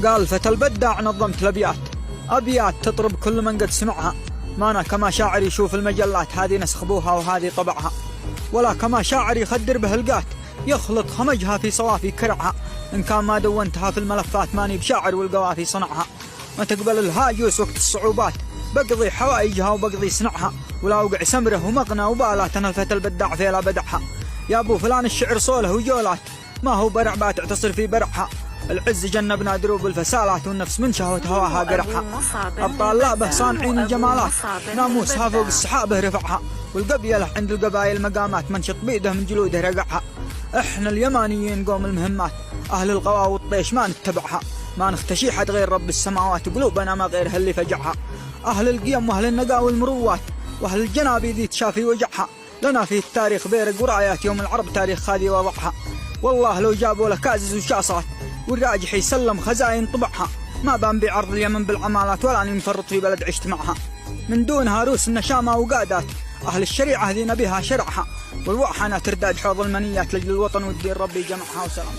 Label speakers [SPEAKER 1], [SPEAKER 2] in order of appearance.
[SPEAKER 1] قال فتى البداع نظمت الأبيات، أبيات تطرب كل من قد سمعها، ما أنا كما شاعر يشوف المجلات هذه نسخ بوها وهذه طبعها، ولا كما شاعر يخدر بهلقات يخلط خمجها في صوافي كرعها، إن كان ما دونتها في الملفات ماني بشاعر والقوافي صنعها، ما تقبل الهاجوس وقت الصعوبات بقضي حوائجها وبقضي صنعها، ولا أوقع سمره ومغنى وبالات أنا الفتى البداع فيلا بدعها، يا أبو فلان الشعر صوله وجولات ما هو برع بات تعتصر في برعها، العز جنبنا دروب الفسالات والنفس من شهوة هواها قرعها، أبطال لابه صانعين الجمالات ناموسها فوق السحابة رفعها، والقبيلة عند القبائل مقامات منشط بيده من جلوده رقعها، احنا اليمانيين قوم المهمات أهل القوى والطيش ما نتبعها، ما نختشي حد غير رب السماوات قلوبنا ما غيرها اللي فجعها، أهل القيم وأهل النقاء والمروات وأهل الجنابي ذي تشافي وجعها، لنا في التاريخ بيرق ورايات يوم العرب تاريخ خالي وضعها، والله لو جابوا لك كازز وشاصات والراجح يسلم خزائن طبعها، ما بان بعرض اليمن بالعمالات ولا نفرط في بلد عشت معها، من دونها روس النشامة وقادات أهل الشريعة هذه نبيها شرعها، والوحنا ترداد حوض المنيات لجل الوطن والدين ربي جمعها وسلام.